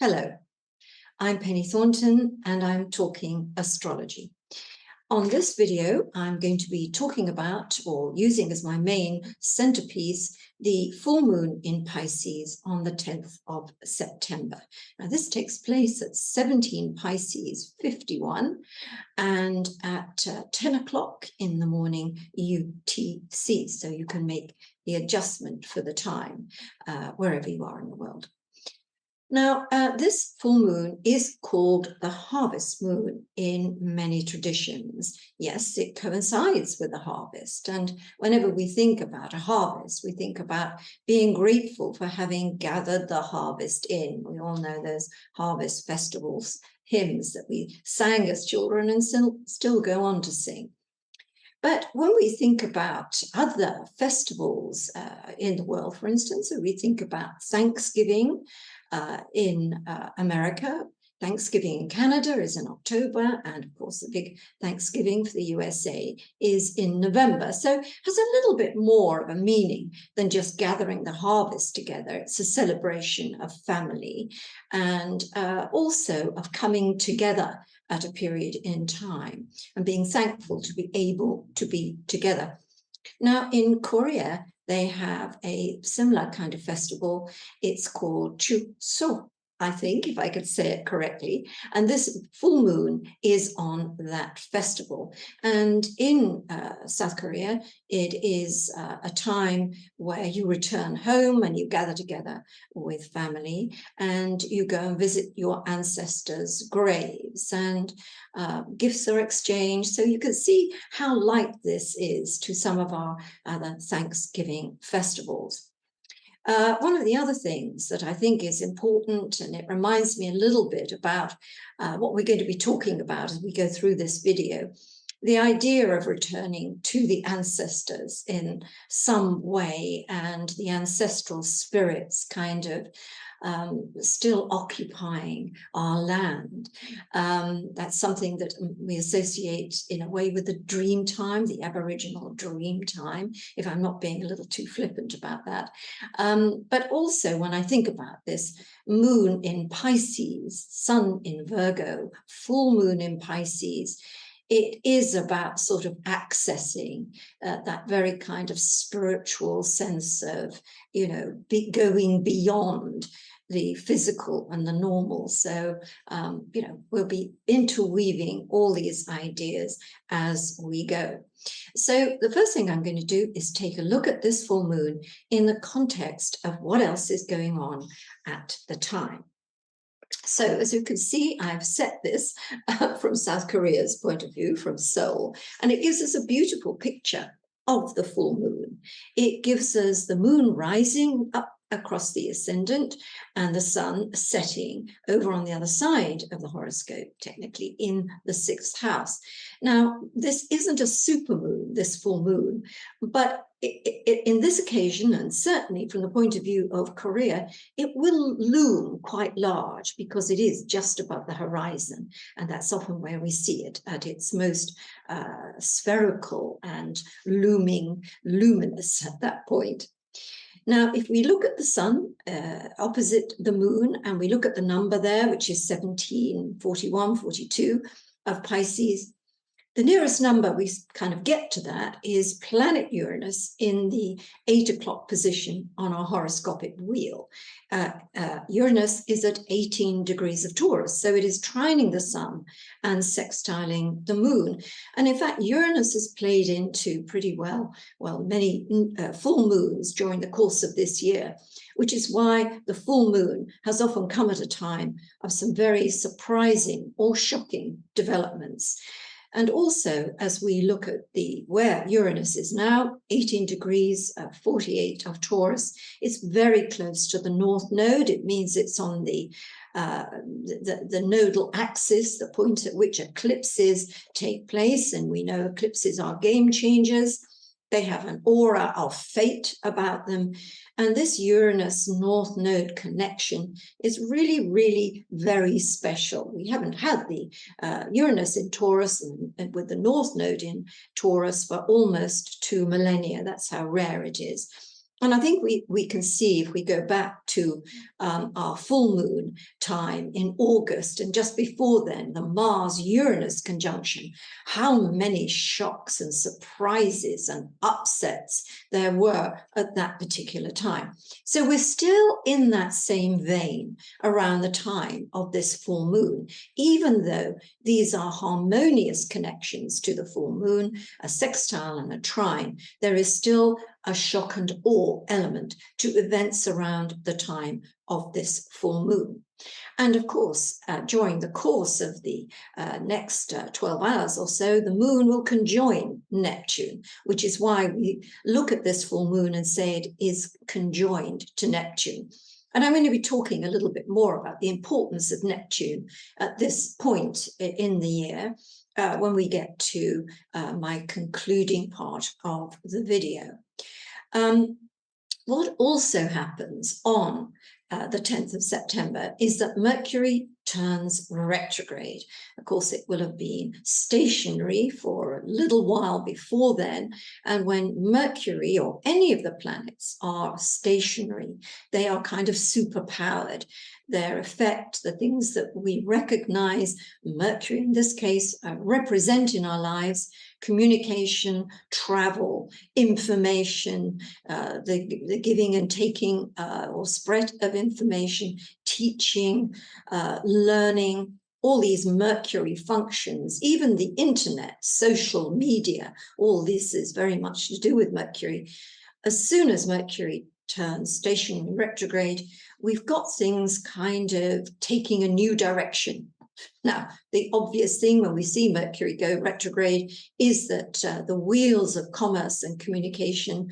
Hello, I'm Penny Thornton and I'm talking astrology. On this video, I'm going to be talking about, or using as my main centerpiece, the full moon in Pisces on the 10th of September. Now, this takes place at 17 Pisces 51 and at 10 o'clock in the morning UTC, so you can make the adjustment for the time wherever you are in the world. Now, this full moon is called the harvest moon in many traditions. Yes, it coincides with the harvest. And whenever we think about a harvest, we think about being grateful for having gathered the harvest in. We all know those harvest festivals, hymns that we sang as children and still go on to sing. But when we think about other festivals in the world, for instance, so we think about Thanksgiving in America. Thanksgiving in Canada is in October, and of course the big Thanksgiving for the USA is in November. So it has a little bit more of a meaning than just gathering the harvest together. It's a celebration of family and also of coming together at a period in time and being thankful to be able to be together. Now, in Korea, they have a similar kind of festival. It's called Chuseok, I think, if I could say it correctly. And this full moon is on that festival. And in South Korea, it is a time where you return home and you gather together with family and you go and visit your ancestors' graves and gifts are exchanged. So you can see how like this is to some of our other Thanksgiving festivals. One of the other things that I think is important, and it reminds me a little bit about what we're going to be talking about as we go through this video, the idea of returning to the ancestors in some way and the ancestral spirits kind of still occupying our land. That's something that we associate in a way with the dream time, the Aboriginal dream time, if I'm not being a little too flippant about that. But also when I think about this moon in Pisces, sun in Virgo, full moon in Pisces, it is about sort of accessing that very kind of spiritual sense of, going beyond the physical and the normal. So, we'll be interweaving all these ideas as we go. So the first thing I'm going to do is take a look at this full moon in the context of what else is going on at the time. So as you can see, I've set this from South Korea's point of view, from Seoul, and it gives us a beautiful picture of the full moon. It gives us the moon rising up across the ascendant and the sun setting over on the other side of the horoscope, technically in the 6th house. Now, this isn't a supermoon, this full moon, but in this occasion, and certainly from the point of view of Korea, it will loom quite large because it is just above the horizon. And that's often where we see it at its most spherical and luminous at that point. Now, if we look at the sun opposite the moon, and we look at the number there, which is 17, 41, 42 of Pisces, the nearest number we kind of get to that is planet Uranus in the 8 o'clock position on our horoscopic wheel. Uranus is at 18 degrees of Taurus, so it is trining the sun and sextiling the moon. And in fact, Uranus has played into pretty well, many full moons during the course of this year, which is why the full moon has often come at a time of some very surprising or shocking developments. And also, as we look at where Uranus is now, 18 degrees, 48 of Taurus, it's very close to the North Node. It means it's on the nodal axis, the point at which eclipses take place. And we know eclipses are game changers. They have an aura of fate about them. And this Uranus North Node connection is really, really very special. We haven't had the Uranus in Taurus and with the North Node in Taurus for almost 2 millennia. That's how rare it is. And I think we can see, if we go back to our full moon time in August, and just before then, the Mars-Uranus conjunction, how many shocks and surprises and upsets there were at that particular time. So we're still in that same vein around the time of this full moon, even though these are harmonious connections to the full moon, a sextile and a trine. There is still a shock and awe element to events around the time of this full moon. And of course, during the course of the next 12 hours or so, the moon will conjoin Neptune, which is why we look at this full moon and say it is conjoined to Neptune. And I'm going to be talking a little bit more about the importance of Neptune at this point in the year when we get to my concluding part of the video. What also happens on the 10th of September is that Mercury turns retrograde. Of course, it will have been stationary for a little while before then. And when Mercury or any of the planets are stationary, they are kind of superpowered. Their effect, the things that we recognize, Mercury in this case, represent in our lives: communication, travel, information, the giving and taking or spread of information, teaching, learning, all these Mercury functions, even the internet, social media, all this is very much to do with Mercury. As soon as Mercury turns stationary retrograde, we've got things kind of taking a new direction. Now, the obvious thing when we see Mercury go retrograde is that the wheels of commerce and communication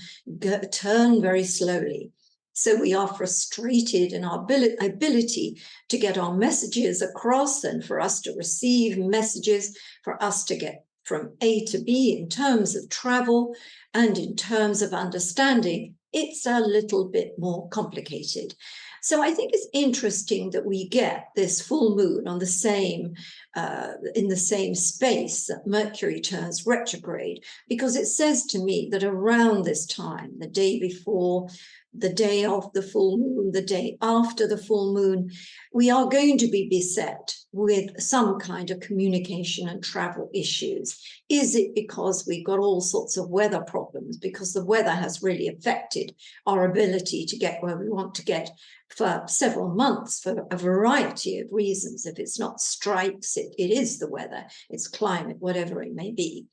turn very slowly. So we are frustrated in our ability to get our messages across, and for us to receive messages, for us to get from A to B in terms of travel and in terms of understanding. It's a little bit more complicated. So I think it's interesting that we get this full moon on the same, in the same space that Mercury turns retrograde, because it says to me that around this time, the day before, the day of the full moon, the day after the full moon, we are going to be beset with some kind of communication and travel issues. Is it because we've got all sorts of weather problems, because the weather has really affected our ability to get where we want to get for several months for a variety of reasons? If it's not strikes, it is the weather, it's climate, whatever it may be.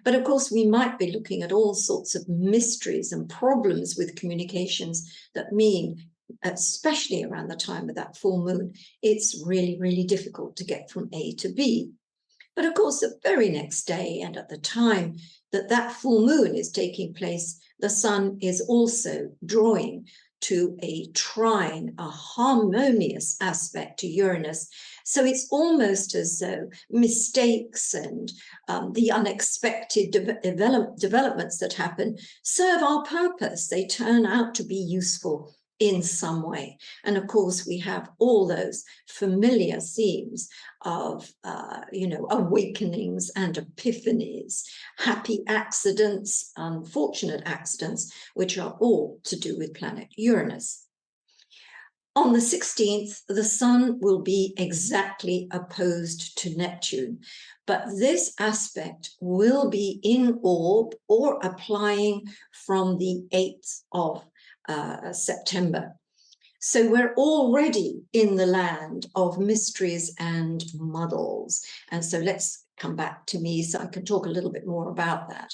But of course, we might be looking at all sorts of mysteries and problems with communications that mean, especially around the time of that full moon, it's really, really difficult to get from A to B. But of course, the very next day, and at the time that that full moon is taking place, the sun is also drawing to a trine, a harmonious aspect to Uranus. So it's almost as though mistakes and the unexpected developments that happen serve our purpose. They turn out to be useful in some way. And of course, we have all those familiar themes of, awakenings and epiphanies, happy accidents, unfortunate accidents, which are all to do with planet Uranus. On the 16th, the sun will be exactly opposed to Neptune, but this aspect will be in orb or applying from the 8th of September. So we're already in the land of mysteries and muddles. And so let's come back to me so I can talk a little bit more about that.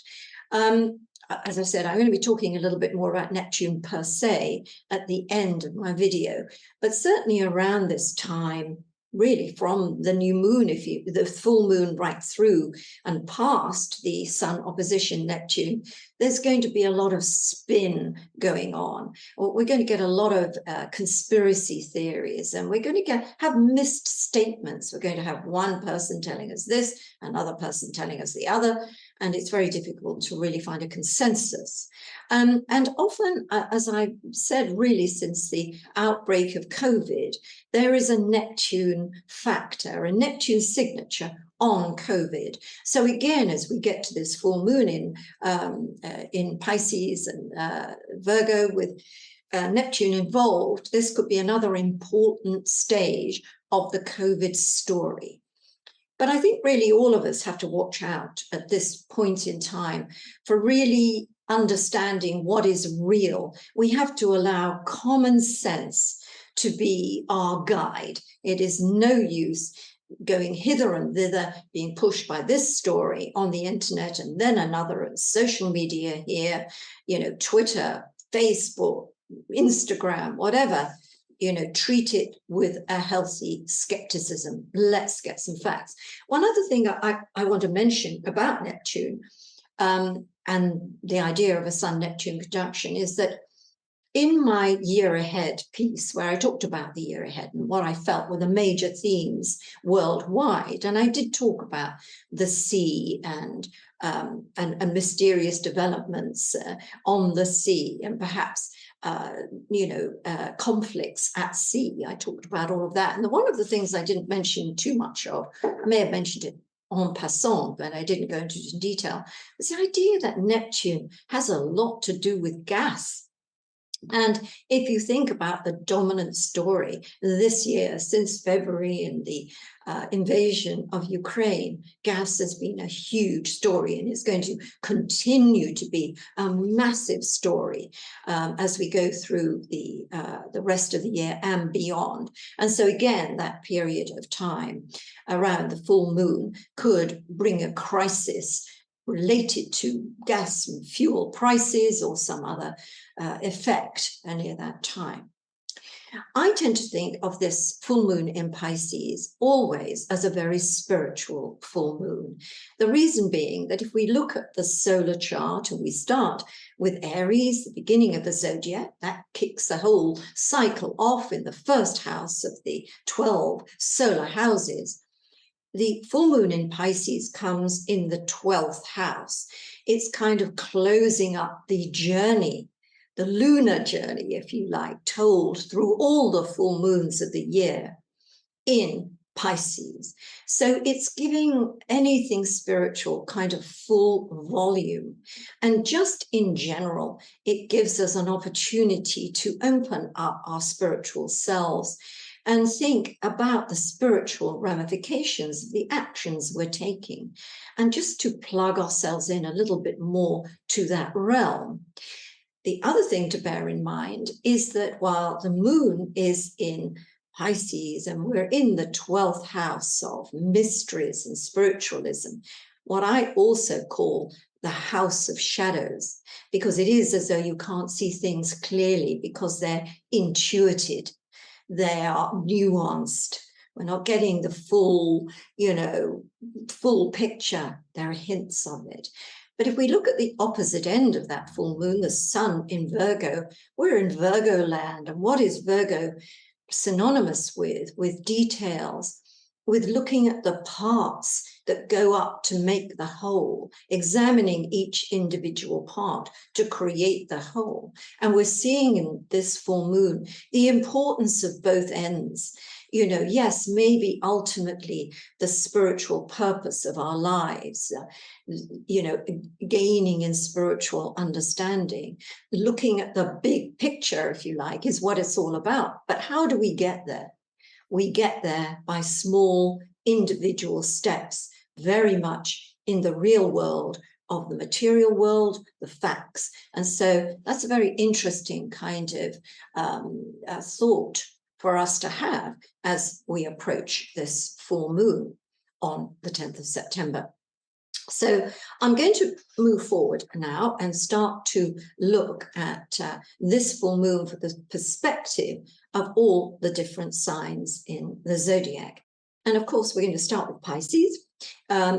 As I said, I'm going to be talking a little bit more about Neptune per se at the end of my video, but certainly around this time, really from the new moon, the full moon right through and past the sun opposition Neptune, there's going to be a lot of spin going on. We're going to get a lot of conspiracy theories, and we're going to have missed statements. We're going to have one person telling us this, another person telling us the other, and it's very difficult to really find a consensus. And often, as I've said, really since the outbreak of COVID, there is a Neptune factor, a Neptune signature on COVID. So again, as we get to this full moon in Pisces and Virgo with Neptune involved, this could be another important stage of the COVID story. But I think really all of us have to watch out at this point in time for really understanding what is real. We have to allow common sense to be our guide. It is no use going hither and thither, being pushed by this story on the internet and then another, and social media here, Twitter, Facebook, Instagram, whatever. Treat it with a healthy skepticism. Let's get some facts. One other thing I want to mention about Neptune and the idea of a Sun-Neptune conjunction is that in my year ahead piece, where I talked about the year ahead and what I felt were the major themes worldwide, and I did talk about the sea and mysterious developments on the sea, and perhaps conflicts at sea. I talked about all of that. And one of the things I didn't mention too much of, I may have mentioned it en passant, but I didn't go into detail, was the idea that Neptune has a lot to do with gas. And if you think about the dominant story this year, since February and the invasion of Ukraine, gas has been a huge story, and it's going to continue to be a massive story as we go through the rest of the year and beyond. And so again, that period of time around the full moon could bring a crisis related to gas and fuel prices or some other effect any of that time. I tend to think of this full moon in Pisces always as a very spiritual full moon. The reason being that if we look at the solar chart and we start with Aries, the beginning of the zodiac, that kicks the whole cycle off in the first house of the 12 solar houses. The full moon in Pisces comes in the 12th house. It's kind of closing up the journey, the lunar journey, if you like, told through all the full moons of the year in Pisces. So it's giving anything spiritual kind of full volume. And just in general, it gives us an opportunity to open up our spiritual selves and think about the spiritual ramifications of the actions we're taking, and just to plug ourselves in a little bit more to that realm. The other thing to bear in mind is that while the moon is in Pisces and we're in the 12th house of mysteries and spiritualism, what I also call the house of shadows, because it is as though you can't see things clearly because they're intuited. They are nuanced. We're not getting the full, full picture. There are hints of it. But if we look at the opposite end of that full moon, the sun in Virgo, we're in Virgo land. And what is Virgo synonymous with? With details, with looking at the parts that go up to make the whole, examining each individual part to create the whole. And we're seeing in this full moon the importance of both ends. Yes, maybe ultimately the spiritual purpose of our lives, gaining in spiritual understanding, looking at the big picture, if you like, is what it's all about. But how do we get there? We get there by small individual steps, very much in the real world of the material world, the facts. And so that's a very interesting kind of thought for us to have as we approach this full moon on the 10th of September. So I'm going to move forward now and start to look at this full moon from the perspective of all the different signs in the zodiac. And of course, we're going to start with Pisces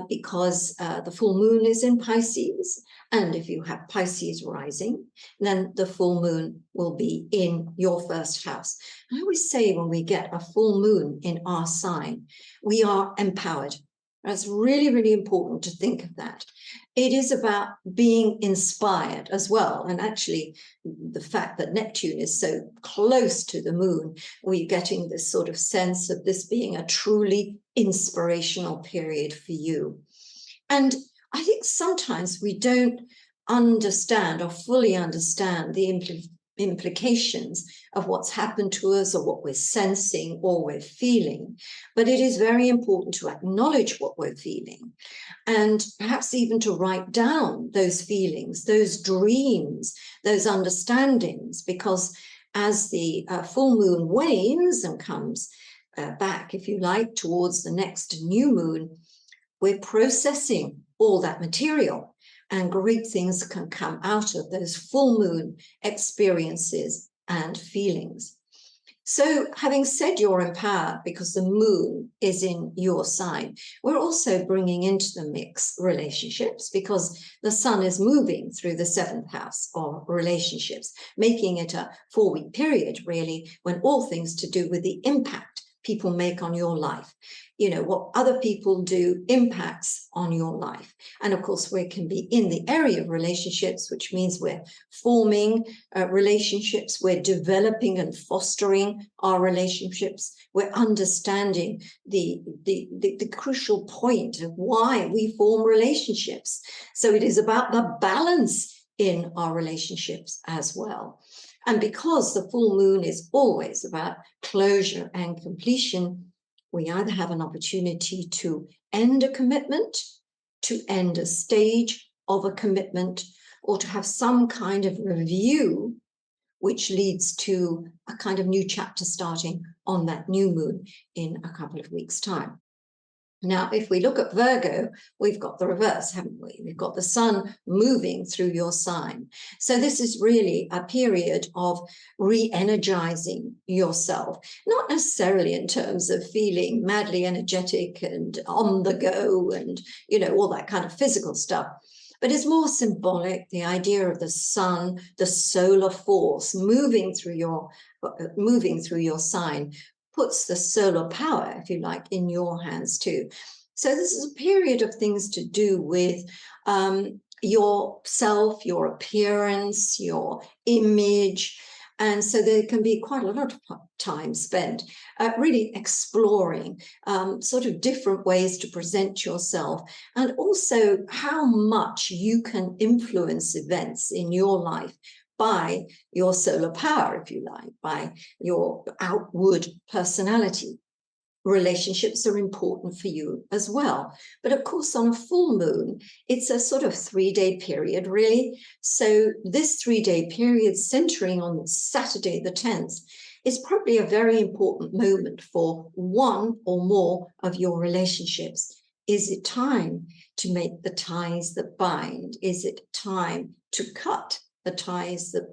because the full moon is in Pisces. And if you have Pisces rising, then the full moon will be in your first house. I always say when we get a full moon in our sign, we are empowered. That's really, really important to think of that. it is about being inspired as well. And actually, the fact that Neptune is so close to the moon, we're getting this sort of sense of this being a truly inspirational period for you. And I think sometimes we don't understand or fully understand the implications of what's happened to us or what we're sensing or we're feeling. But it is very important to acknowledge what we're feeling, and perhaps even to write down those feelings, those dreams, those understandings, because as the full moon wanes and comes back, if you like, towards the next new moon, we're processing all that material, and great things can come out of those full moon experiences and feelings. So having said you're empowered because the moon is in your sign, we're also bringing into the mix relationships, because the sun is moving through the 7th house of relationships, making it a 4-week period, really, when all things to do with the impact people make on your life, what other people do impacts on your life. And of course, we can be in the area of relationships, which means we're forming relationships, we're developing and fostering our relationships, we're understanding the crucial point of why we form relationships. So it is about the balance in our relationships as well. And because the full moon is always about closure and completion, we either have an opportunity to end a commitment, to end a stage of a commitment, or to have some kind of review, which leads to a kind of new chapter starting on that new moon in a couple of weeks' time. Now, if we look at Virgo, we've got the reverse, haven't we? We've got the sun moving through your sign. So this is really a period of re-energizing yourself, not necessarily in terms of feeling madly energetic and on the go and, all that kind of physical stuff. But it's more symbolic, the idea of the sun, the solar force moving through your sign, puts the solar power, if you like, in your hands too. So this is a period of things to do with yourself, your appearance, your image. And so there can be quite a lot of time spent really exploring sort of different ways to present yourself, and also how much you can influence events in your life by your solar power, if you like, by your outward personality. Relationships are important for you as well. But of course, on a full moon, it's a sort of 3-day period, really. So this 3-day period, centering on Saturday the 10th, is probably a very important moment for one or more of your relationships. Is it time to make the ties that bind? Is it time to cut the ties that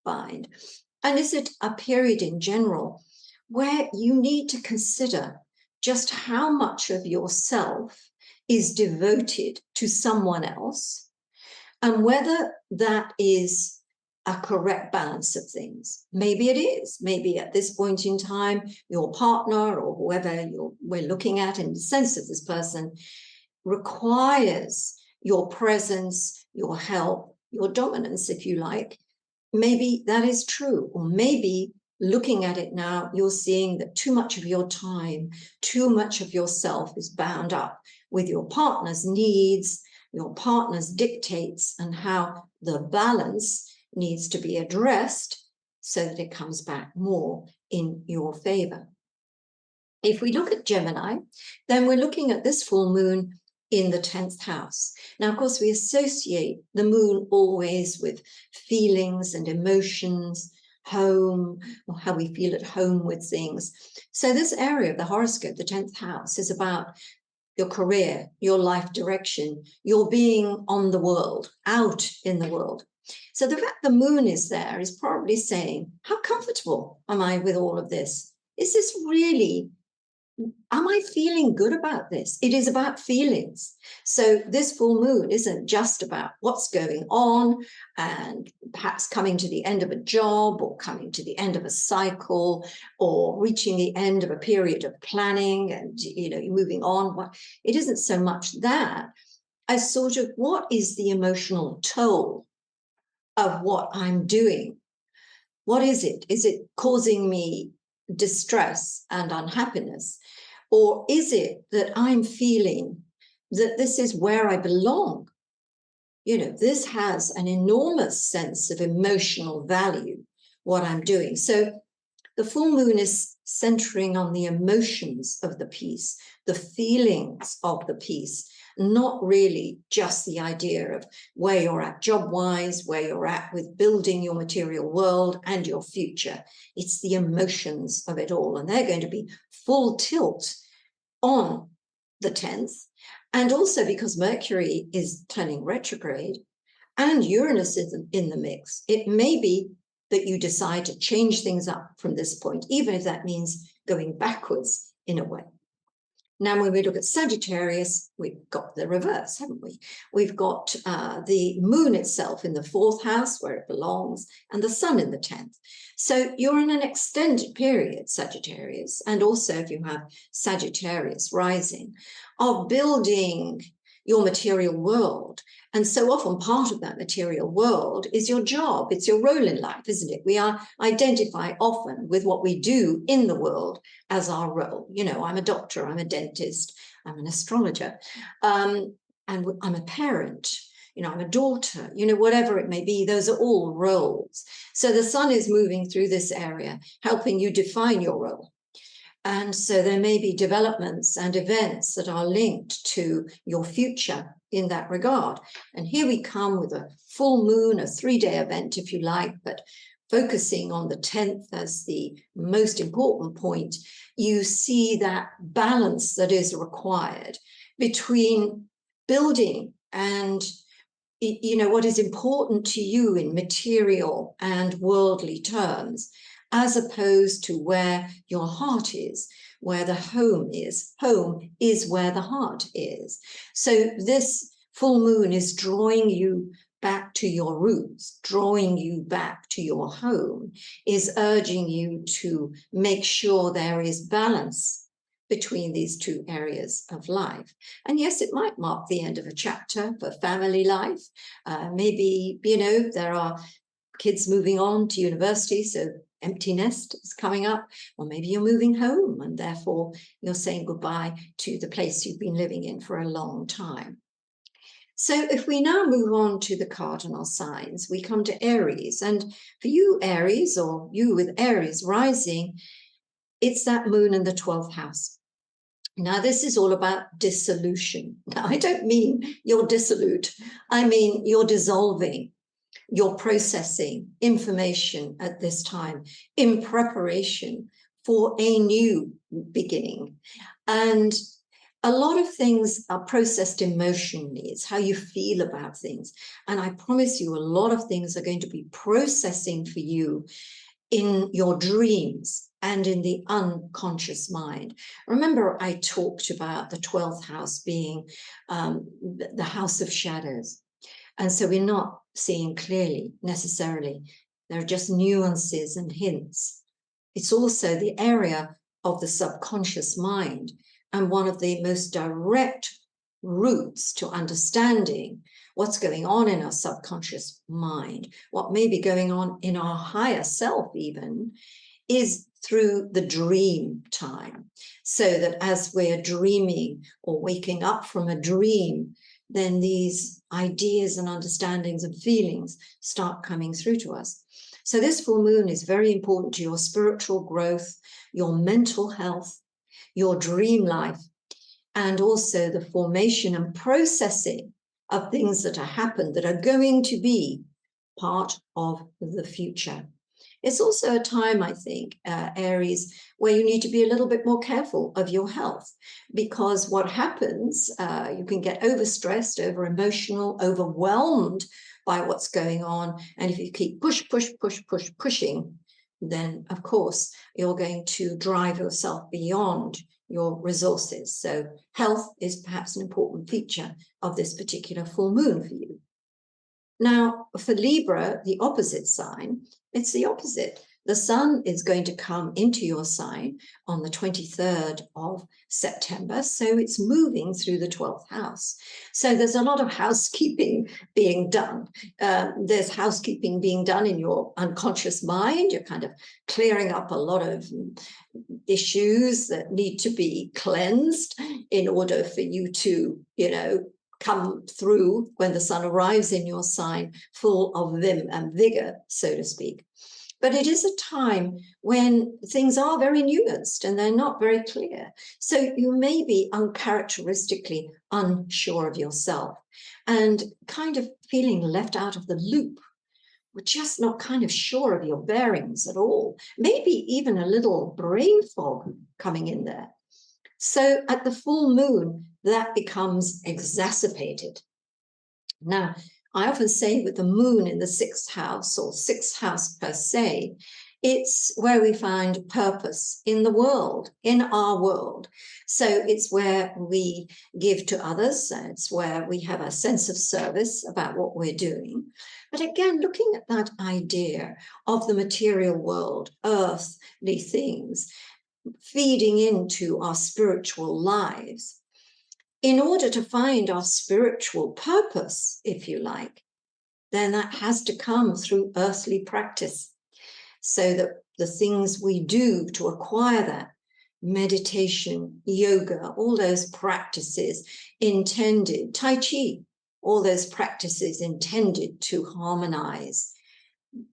bind? And is it a period in general where you need to consider just how much of yourself is devoted to someone else, and whether that is a correct balance of things? Maybe it is. Maybe at this point in time, your partner or whoever we're looking at in the sense of this person requires your presence, your help, your dominance, if you like. Maybe that is true. Or maybe looking at it now, you're seeing that too much of your time, too much of yourself is bound up with your partner's needs, your partner's dictates, and how the balance needs to be addressed so that it comes back more in your favor. If we look at Gemini, then we're looking at this full moon in the 10th house. Now, of course, we associate the moon always with feelings and emotions, home, or how we feel at home with things. So this area of the horoscope, the 10th house, is about your career, your life direction, your being on the world, out in the world. So the fact the moon is there is probably saying, how comfortable am I with all of this? Is this really, am I feeling good about this? It is about feelings. So this full moon isn't just about what's going on and perhaps coming to the end of a job or coming to the end of a cycle or reaching the end of a period of planning and, moving on. It isn't so much that. as sort of what is the emotional toll of what I'm doing? What is it? Is it causing me distress and unhappiness? Or is it that I'm feeling that this is where I belong? You know, this has an enormous sense of emotional value, what I'm doing. So the full moon is centering on the emotions of the piece, the feelings of the piece, not really just the idea of where you're at job-wise, where you're at with building your material world and your future. It's the emotions of it all. And they're going to be full tilt on the 10th. And also because Mercury is turning retrograde and Uranus is in the mix, it may be that you decide to change things up from this point, even if that means going backwards in a way. Now, when we look at Sagittarius, we've got the reverse, haven't we? We've got the moon itself in the 4th house where it belongs and the sun in the 10th. So you're in an extended period, Sagittarius, and also if you have Sagittarius rising, of building your material world. And so often part of that material world is your job. It's your role in life, isn't it? We identify often with what we do in the world as our role. You know, I'm a doctor, I'm a dentist, I'm an astrologer, and I'm a parent, you know, I'm a daughter, you know, whatever it may be, those are all roles. So the sun is moving through this area, helping you define your role. And so there may be developments and events that are linked to your future in that regard. And here we come with a full moon, a 3-day event, if you like, but focusing on the 10th as the most important point, you see that balance that is required between building and, you know, what is important to you in material and worldly terms, as opposed to where your heart is, where the home is. Home is where the heart is. So this full moon is drawing you back to your roots, drawing you back to your home, is urging you to make sure there is balance between these two areas of life. And yes, it might mark the end of a chapter for family life. Maybe, you know, there are kids moving on to university, so empty nest is coming up, or maybe you're moving home and therefore you're saying goodbye to the place you've been living in for a long time. So if we now move on to the cardinal signs, we come to Aries. And for you, Aries, or you with Aries rising, it's that moon in the 12th house. Now, this is all about dissolution. Now, I don't mean you're dissolute. I mean you're dissolving. You're processing information at this time in preparation for a new beginning. And a lot of things are processed emotionally. It's how you feel about things. And I promise you, a lot of things are going to be processing for you in your dreams and in the unconscious mind. Remember, I talked about the 12th house being the house of shadows. And so we're not seeing clearly necessarily. There are just nuances and hints. It's also the area of the subconscious mind and one of the most direct routes to understanding what's going on in our subconscious mind, what may be going on in our higher self even, is through the dream time. So that as we're dreaming or waking up from a dream, then these ideas and understandings and feelings start coming through to us. So this full moon is very important to your spiritual growth, your mental health, your dream life, and also the formation and processing of things that have happened that are going to be part of the future. It's also a time, I think, Aries, where you need to be a little bit more careful of your health, because what happens, you can get overstressed, over-emotional, overwhelmed by what's going on. And if you keep pushing, then, of course, you're going to drive yourself beyond your resources. So health is perhaps an important feature of this particular full moon for you. Now, for Libra, the opposite sign, it's the opposite. The sun is going to come into your sign on the 23rd of September. So it's moving through the 12th house. So there's a lot of housekeeping being done. There's housekeeping being done in your unconscious mind. You're kind of clearing up a lot of issues that need to be cleansed in order for you to, come through when the sun arrives in your sign full of vim and vigor, so to speak. But it is a time when things are very nuanced and they're not very clear. So you may be uncharacteristically unsure of yourself and kind of feeling left out of the loop. We're just not kind of sure of your bearings at all. Maybe even a little brain fog coming in there. So at the full moon, that becomes exacerbated. Now, I often say with the moon in the 6th house, or 6th house per se, it's where we find purpose in the world, in our world. So it's where we give to others. It's where we have a sense of service about what we're doing. But again, looking at that idea of the material world, earthly things, feeding into our spiritual lives, in order to find our spiritual purpose, if you like, then that has to come through earthly practice. So that the things we do to acquire that, meditation, yoga, all those practices intended, Tai Chi, all those practices intended to harmonize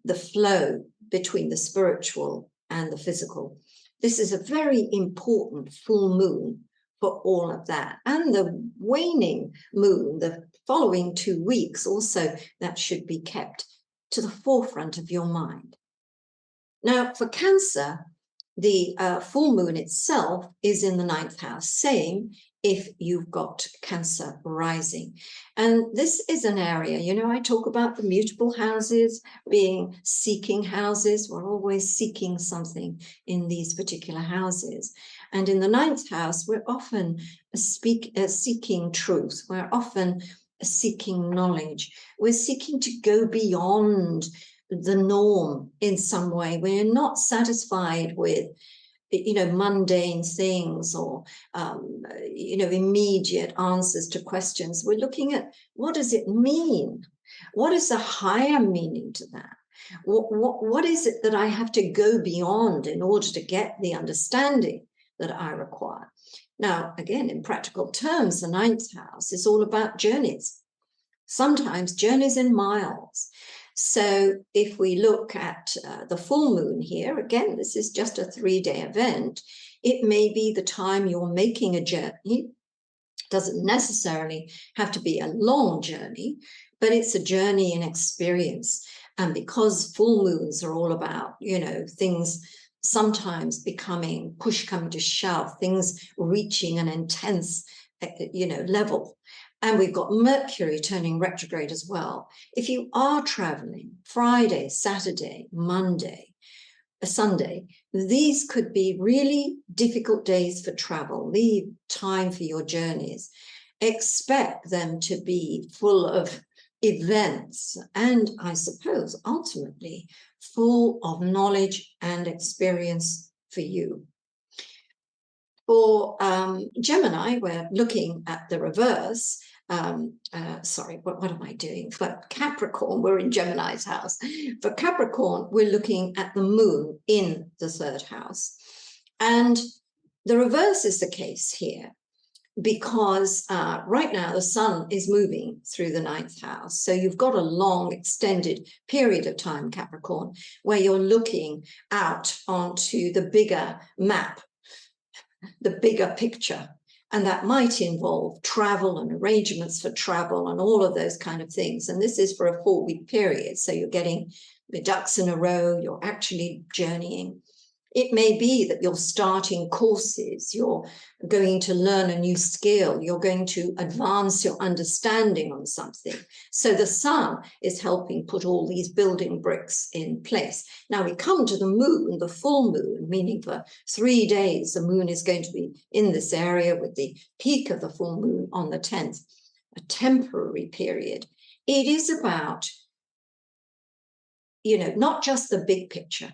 the flow between the spiritual and the physical. This is a very important full moon for all of that. And the waning moon, the following 2 weeks, also that should be kept to the forefront of your mind. Now, for Cancer, the full moon itself is in the 9th house, same if you've got Cancer rising. And this is an area, I talk about the mutable houses being seeking houses. We're always seeking something in these particular houses. And in the 9th house, we're often seeking truth. We're often seeking knowledge. We're seeking to go beyond the norm in some way. We're not satisfied with mundane things or immediate answers to questions. We're looking at, what does it mean? What is the higher meaning to that? What is it that I have to go beyond in order to get the understanding that I require? Now, again, in practical terms, the 9th house is all about journeys, sometimes journeys in miles. So if we look at the full moon here, again, this is just a 3-day event. It may be the time you're making a journey. Doesn't necessarily have to be a long journey, but it's a journey in experience. And because full moons are all about, things sometimes becoming, push coming to shove, things reaching an intense, level. And we've got Mercury turning retrograde as well. If you are traveling Friday, Saturday, Monday, Sunday, these could be really difficult days for travel. Leave time for your journeys. Expect them to be full of events and, I suppose, ultimately full of knowledge and experience for you. For Gemini, we're looking at the reverse. What am I doing? For Capricorn, we're in Gemini's house. For Capricorn, we're looking at the moon in the 3rd house. And the reverse is the case here, because right now the sun is moving through the 9th house. So you've got a long extended period of time, Capricorn, where you're looking out onto the bigger map, the bigger picture. And that might involve travel and arrangements for travel and all of those kind of things. And this is for a 4-week period. So you're getting the ducks in a row, you're actually journeying. It may be that you're starting courses, you're going to learn a new skill, you're going to advance your understanding on something. So the sun is helping put all these building bricks in place. Now we come to the moon, the full moon, meaning for 3 days, the moon is going to be in this area with the peak of the full moon on the 10th, a temporary period. It is about, not just the big picture.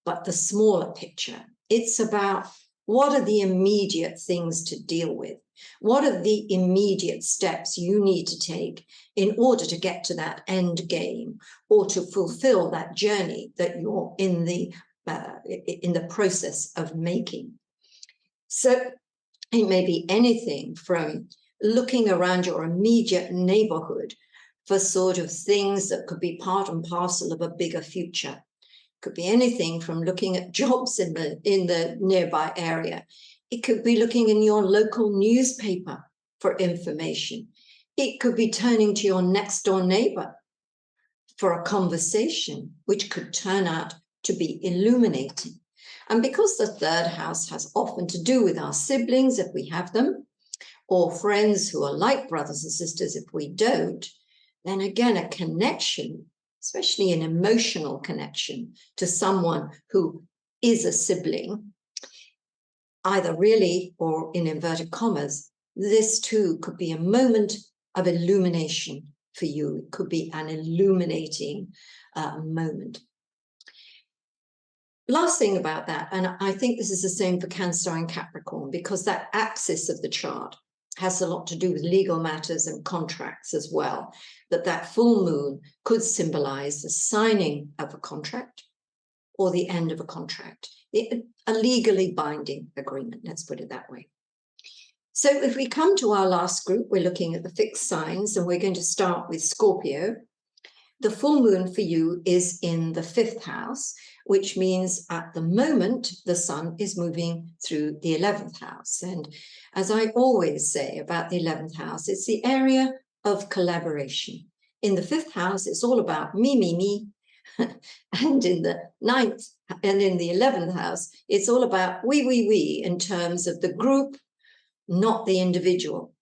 but the smaller picture. It's about what are the immediate things to deal with? What are the immediate steps you need to take in order to get to that end game or to fulfill that journey that you're in the process of making? So it may be anything from looking around your immediate neighborhood for sort of things that could be part and parcel of a bigger future. Could be anything from looking at jobs in the nearby area. It could be looking in your local newspaper for information. It could be turning to your next door neighbor for a conversation, which could turn out to be illuminating. And because the third house has often to do with our siblings, if we have them, or friends who are like brothers and sisters if we don't, then again, a connection, especially an emotional connection to someone who is a sibling, either really or in inverted commas, this too could be a moment of illumination for you. It could be an illuminating moment. Last thing about that, and I think this is the same for Cancer and Capricorn, because that axis of the chart has a lot to do with legal matters and contracts as well, that full moon could symbolize the signing of a contract or the end of a contract, a legally binding agreement, let's put it that way. So if we come to our last group, we're looking at the fixed signs, and we're going to start with Scorpio. The full moon for you is in the 5th house, which means at the moment, the sun is moving through the 11th house. And as I always say about the 11th house, it's the area of collaboration. In the 5th house, it's all about me, me, me. And in the 9th and in the 11th house, it's all about we in terms of the group, not the individual.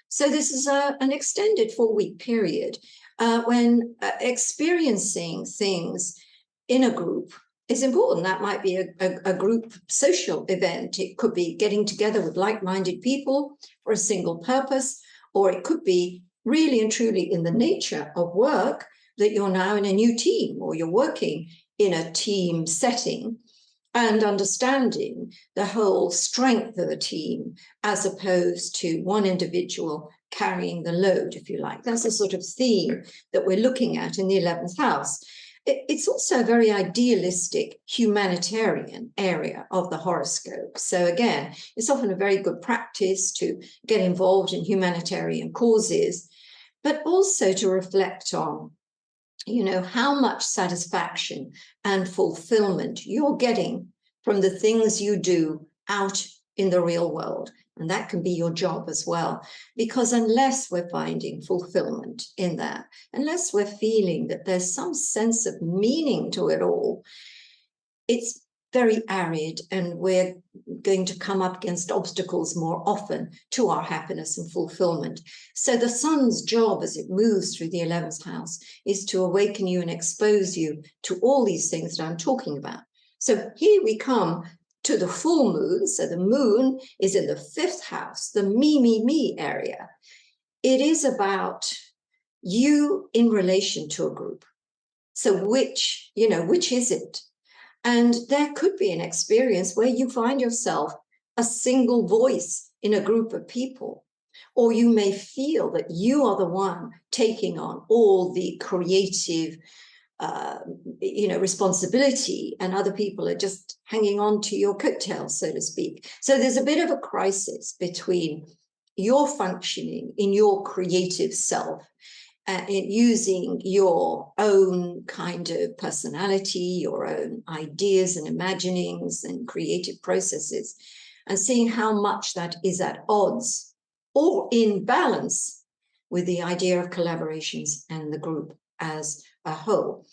So this is an extended 4-week period when experiencing things in a group is important. That might be a group social event. It could be getting together with like-minded people for a single purpose, or it could be really and truly in the nature of work that you're now in a new team, or you're working in a team setting and understanding the whole strength of a team as opposed to one individual carrying the load, if you like. That's the sort of theme that we're looking at in the 11th house. It's also a very idealistic humanitarian area of the horoscope. So again, it's often a very good practice to get involved in humanitarian causes, but also to reflect on, you know, how much satisfaction and fulfillment you're getting from the things you do out in the real world. And that can be your job as well, because unless we're finding fulfillment in that, unless we're feeling that there's some sense of meaning to it all, it's very arid, and we're going to come up against obstacles more often to our happiness and fulfillment. So the sun's job as it moves through the 11th house is to awaken you and expose you to all these things that I'm talking about. So here we come to the full moon. So the moon is in the 5th house, the me area. It is about you in relation to a group. So which is it? And there could be an experience where you find yourself a single voice in a group of people, or you may feel that you are the one taking on all the creative responsibility, and other people are just hanging on to your coattails, so to speak. So there's a bit of a crisis between your functioning in your creative self and using your own kind of personality, your own ideas and imaginings and creative processes, and seeing how much that is at odds or in balance with the idea of collaborations and the group as a whole.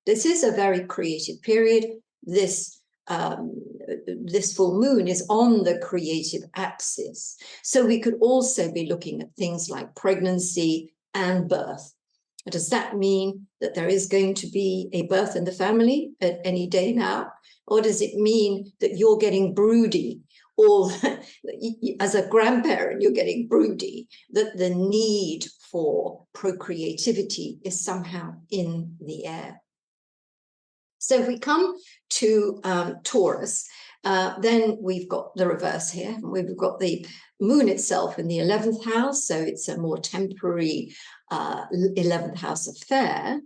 This is a very creative period. This full moon is on the creative axis. So we could also be looking at things like pregnancy and birth. Does that mean that there is going to be a birth in the family at any day now? Or does it mean that you're getting broody, or as a grandparent, you're getting broody, that the need for procreativity is somehow in the air? So if we come to Taurus, then we've got the reverse here. We've got the moon itself in the 11th house, so it's a more temporary 11th house affair.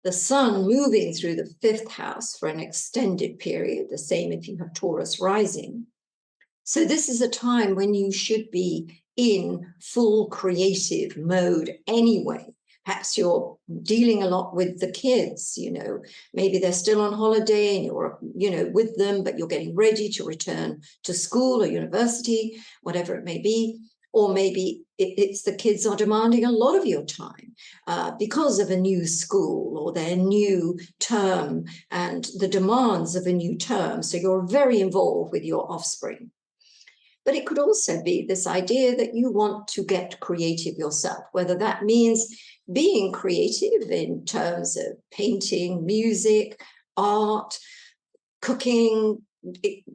The sun moving through the 5th house for an extended period, the same if you have Taurus rising. So this is a time when you should be in full creative mode anyway. Perhaps you're dealing a lot with the kids, maybe they're still on holiday and you're, with them, but you're getting ready to return to school or university, whatever it may be. Or maybe it's the kids are demanding a lot of your time because of a new school or their new term and the demands of a new term. So you're very involved with your offspring. But it could also be this idea that you want to get creative yourself, whether that means being creative in terms of painting, music, art, cooking,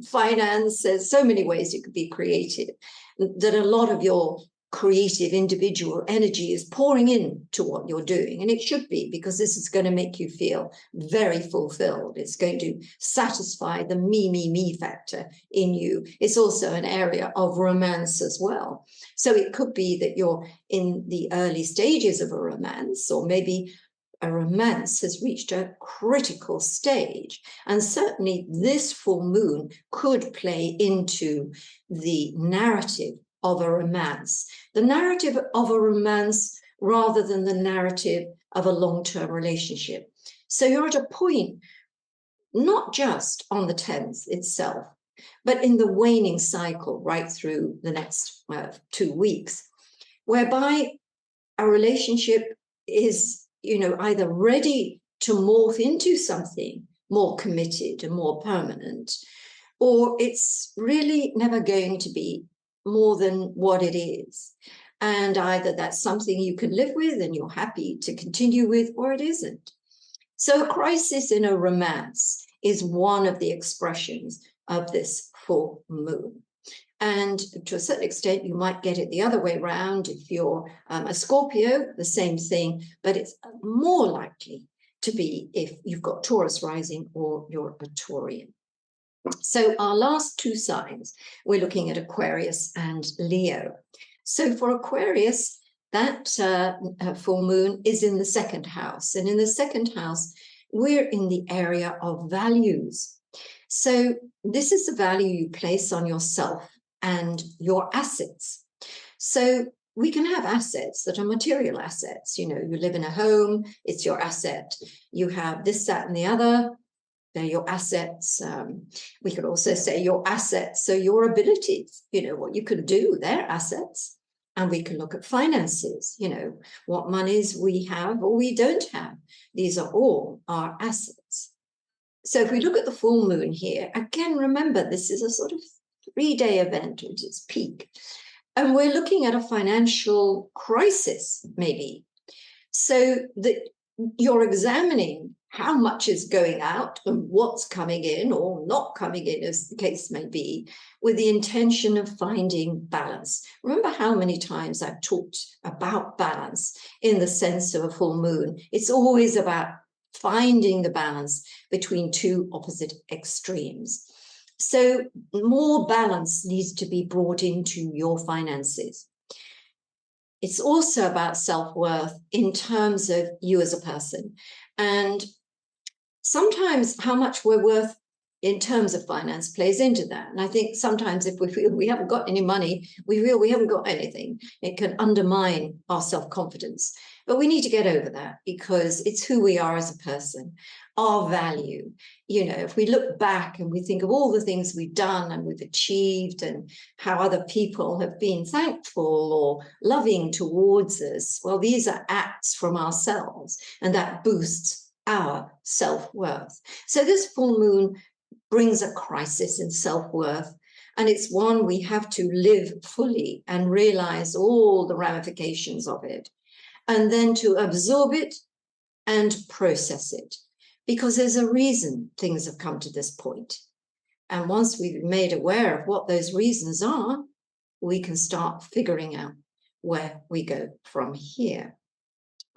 finance. There's so many ways you could be creative, that a lot of your creative individual energy is pouring into what you're doing. And it should be, because this is going to make you feel very fulfilled. It's going to satisfy the me factor in you. It's also an area of romance as well. So it could be that you're in the early stages of a romance, or maybe a romance has reached a critical stage. And certainly this full moon could play into the narrative of a romance, the narrative of a romance rather than the narrative of a long-term relationship. So you're at a point, not just on the 10th itself, but in the waning cycle right through the next 2 weeks, whereby a relationship is, either ready to morph into something more committed and more permanent, or it's really never going to be more than what it is. And either that's something you can live with and you're happy to continue with, or it isn't. So a crisis in a romance is one of the expressions of this full moon. And to a certain extent, you might get it the other way around. If you're a Scorpio, the same thing, but it's more likely to be if you've got Taurus rising or you're a Taurian. So our last two signs, we're looking at Aquarius and Leo. So for Aquarius, that full moon is in the 2nd house. And in the 2nd house, we're in the area of values. So this is the value you place on yourself and your assets. So we can have assets that are material assets. You live in a home, it's your asset. You have this, that, and the other. They're your assets. We could also say your assets, so your abilities, what you can do, they're assets. And we can look at finances, what monies we have or we don't have. These are all our assets. So if we look at the full moon here, again, remember, this is a sort of 3-day event at its peak. And we're looking at a financial crisis, maybe. So that you're examining how much is going out and what's coming in or not coming in, as the case may be, with the intention of finding balance. Remember how many times I've talked about balance in the sense of a full moon. It's always about finding the balance between two opposite extremes. So more balance needs to be brought into your finances. It's also about self-worth in terms of you as a person. And sometimes how much we're worth in terms of finance plays into that. And I think sometimes if we feel we haven't got any money, we feel we haven't got anything, it can undermine our self-confidence. But we need to get over that, because it's who we are as a person, our value. If we look back and we think of all the things we've done and we've achieved and how other people have been thankful or loving towards us, well, these are acts from ourselves, and that boosts our self-worth. So this full moon brings a crisis in self-worth, and it's one we have to live fully and realize all the ramifications of it, and then to absorb it and process it, because there's a reason things have come to this point. And once we've been made aware of what those reasons are, we can start figuring out where we go from here.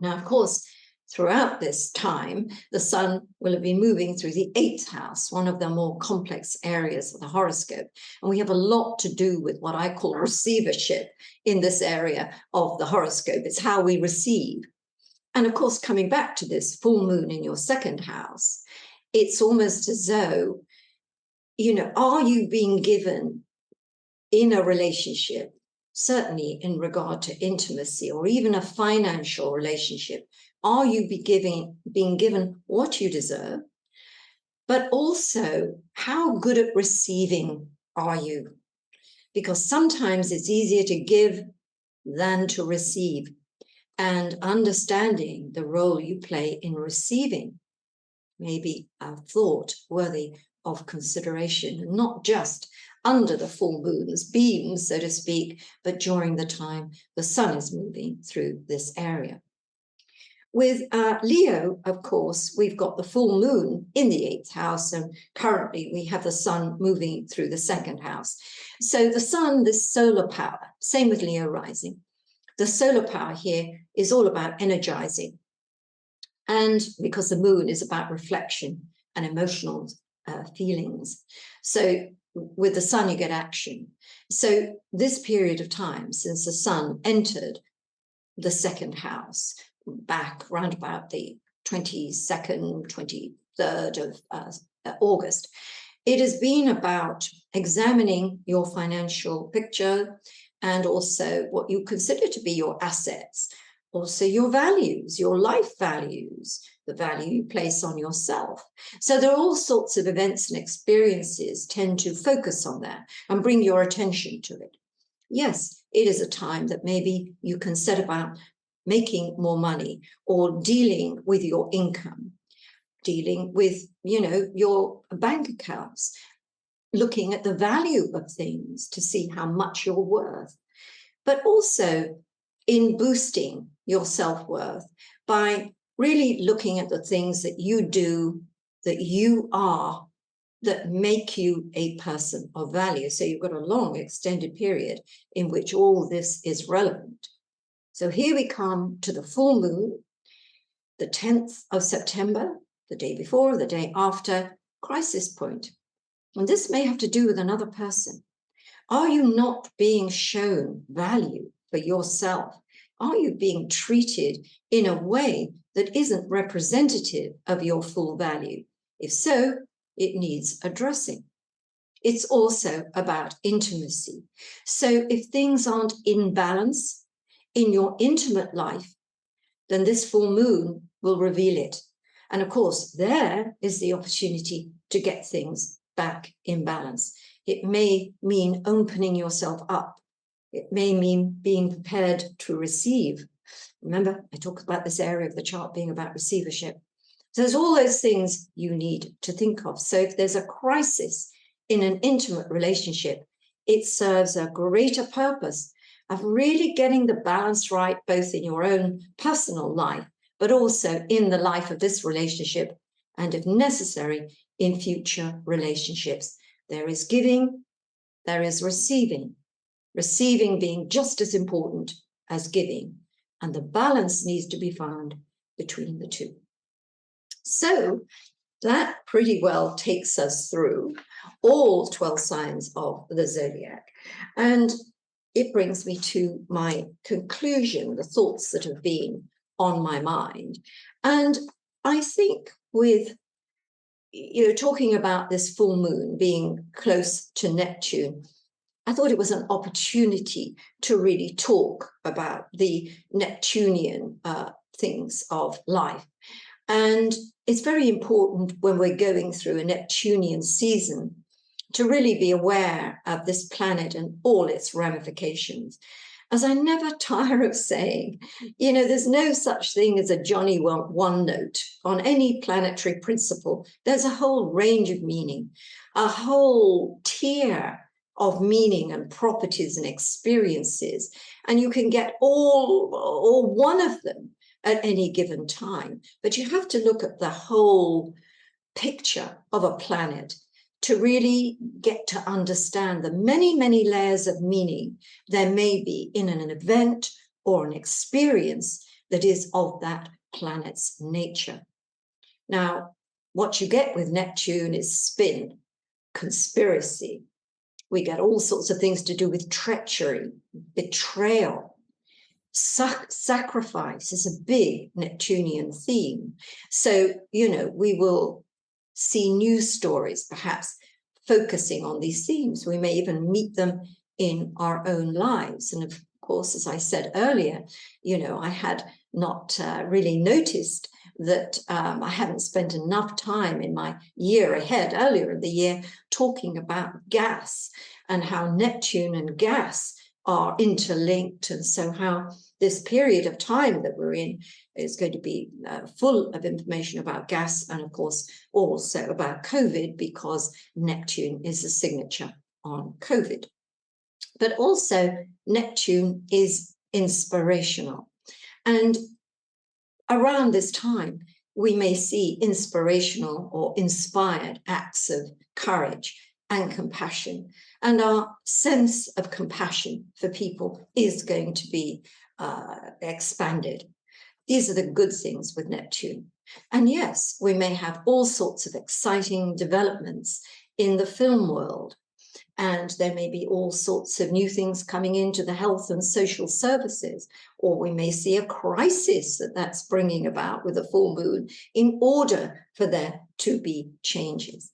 Now, of course, throughout this time, the sun will have been moving through the 8th house, one of the more complex areas of the horoscope. And we have a lot to do with what I call receivership in this area of the horoscope. It's how we receive. And of course, coming back to this full moon in your 2nd house, it's almost as though, are you being given in a relationship, certainly in regard to intimacy or even a financial relationship, are you being given what you deserve? But also, how good at receiving are you? Because sometimes it's easier to give than to receive. And understanding the role you play in receiving may be a thought worthy of consideration, and not just under the full moon's beams, so to speak, but during the time the sun is moving through this area. With Leo, of course, we've got the full moon in the 8th house, and currently we have the sun moving through the 2nd house. So the sun, this solar power, same with Leo rising. The solar power here is all about energizing. And because the moon is about reflection and emotional feelings. So with the sun, you get action. So this period of time, since the sun entered the 2nd house, back around about the 22nd, 23rd of August, it has been about examining your financial picture and also what you consider to be your assets, also your values, your life values, the value you place on yourself. So there are all sorts of events and experiences tend to focus on that and bring your attention to it. Yes, it is a time that maybe you can set about making more money or dealing with your income, dealing with, your bank accounts, looking at the value of things to see how much you're worth, but also in boosting your self-worth by really looking at the things that you do, that you are, that make you a person of value. So you've got a long extended period in which all this is relevant. So here we come to the full moon, the 10th of September, the day before, the day after, crisis point. And this may have to do with another person. Are you not being shown value for yourself? Are you being treated in a way that isn't representative of your full value? If so, it needs addressing. It's also about intimacy. So if things aren't in balance in your intimate life, then this full moon will reveal it. And of course, there is the opportunity to get things back in balance. It may mean opening yourself up. It may mean being prepared to receive. Remember, I talked about this area of the chart being about receivership. So there's all those things you need to think of. So if there's a crisis in an intimate relationship, it serves a greater purpose of really getting the balance right, both in your own personal life, but also in the life of this relationship, and if necessary, in future relationships. There is giving, there is receiving. Receiving being just as important as giving, and the balance needs to be found between the two. So that pretty well takes us through all 12 signs of the zodiac. And it brings me to my conclusion, the thoughts that have been on my mind. And I think with, talking about this full moon being close to Neptune, I thought it was an opportunity to really talk about the Neptunian things of life. And it's very important when we're going through a Neptunian season to really be aware of this planet and all its ramifications. As I never tire of saying, there's no such thing as a Johnny one note on any planetary principle. There's a whole range of meaning, a whole tier of meaning and properties and experiences, and you can get all or one of them at any given time. But you have to look at the whole picture of a planet to really get to understand the many, many layers of meaning there may be in an event or an experience that is of that planet's nature. Now, what you get with Neptune is spin, conspiracy. We get all sorts of things to do with treachery, betrayal. Sacrifice is a big Neptunian theme. So, we will see news stories, perhaps focusing on these themes. We may even meet them in our own lives. And of course, as I said earlier, I had not really noticed that I hadn't spent enough time in my year ahead, earlier in the year, talking about gas and how Neptune and gas are interlinked. And so how this period of time that we're in is going to be full of information about gas, and of course also about COVID, because Neptune is a signature on COVID. But also Neptune is inspirational. And around this time, we may see inspirational or inspired acts of courage and compassion. And our sense of compassion for people is going to be expanded. These are the good things with Neptune. And yes, we may have all sorts of exciting developments in the film world. And there may be all sorts of new things coming into the health and social services, or we may see a crisis that's bringing about with a full moon in order for there to be changes.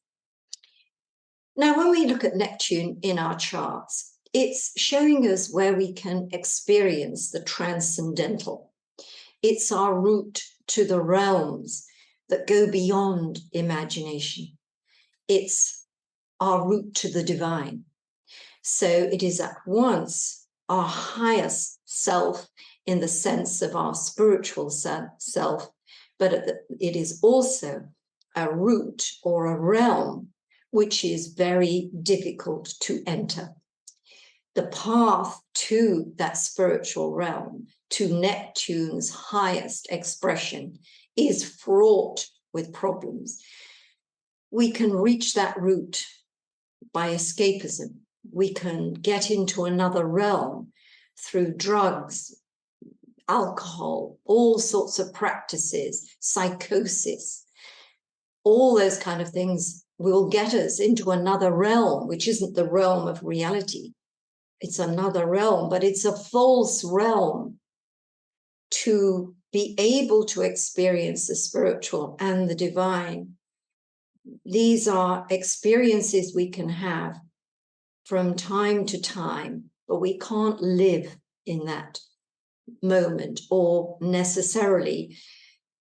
Now, when we look at Neptune in our charts, it's showing us where we can experience the transcendental. It's our route to the realms that go beyond imagination. It's our route to the divine. So it is at once our highest self in the sense of our spiritual self, but it is also a route or a realm which is very difficult to enter. The path to that spiritual realm, to Neptune's highest expression, is fraught with problems. We can reach that route by escapism. We can get into another realm through drugs, alcohol, all sorts of practices, psychosis. All those kind of things will get us into another realm, which isn't the realm of reality. It's another realm, but it's a false realm. To be able to experience the spiritual and the divine, these are experiences we can have from time to time, but we can't live in that moment or necessarily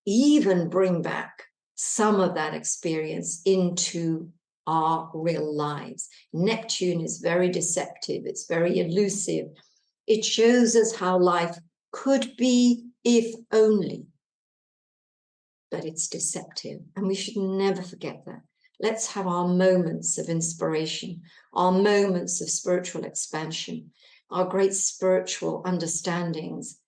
even bring back some of that experience into our real lives. Neptune is very deceptive. It's very elusive. It shows us how life could be if only. But it's deceptive, and we should never forget that. Let's have our moments of inspiration, our moments of spiritual expansion, our great spiritual understandings.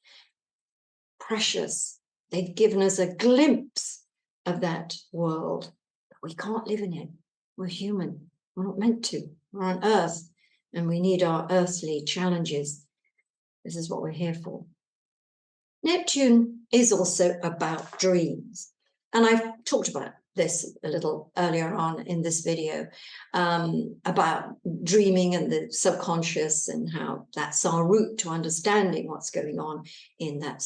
Precious. They've given us a glimpse of that world, but we can't live in it. We're human. We're not meant to. We're on Earth, and we need our earthly challenges. This is what we're here for. Neptune is also about dreams. And I've talked about this a little earlier on in this video, about dreaming and the subconscious and how that's our route to understanding what's going on in that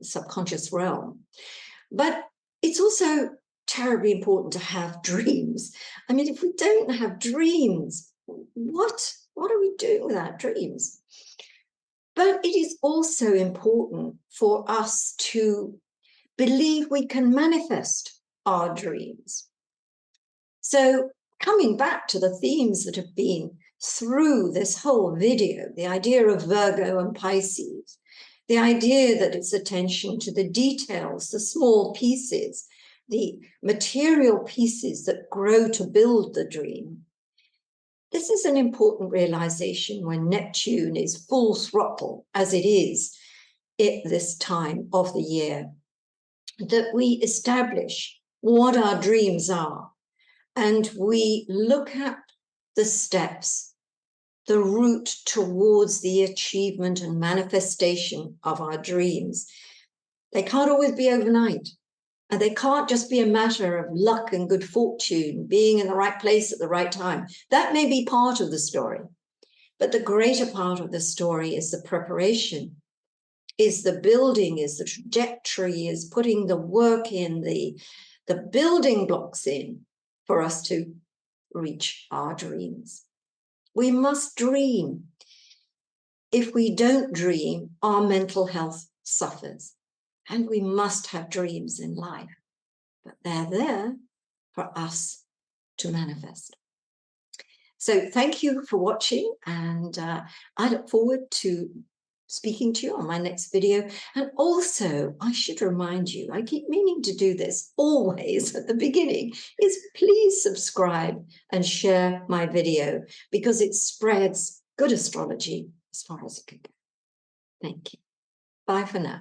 subconscious realm. But it's also terribly important to have dreams. I mean, if we don't have dreams, what are we doing with our dreams? But it is also important for us to believe we can manifest our dreams. So coming back to the themes that have been through this whole video, the idea of Virgo and Pisces, the idea that it's attention to the details, the small pieces, the material pieces that grow to build the dream. This is an important realization when Neptune is full throttle, as it is at this time of the year, that we establish what our dreams are, and we look at the steps, the route towards the achievement and manifestation of our dreams. They can't always be overnight. And they can't just be a matter of luck and good fortune, being in the right place at the right time. That may be part of the story. But the greater part of the story is the preparation, is the building, is the trajectory, is putting the work in, the building blocks in for us to reach our dreams. We must dream. If we don't dream, our mental health suffers. And we must have dreams in life. But they're there for us to manifest. So thank you for watching, and I look forward to speaking to you on my next video. And also, I should remind you, I keep meaning to do this always at the beginning, is please subscribe and share my video, because it spreads good astrology as far as it can go. Thank you. Bye for now.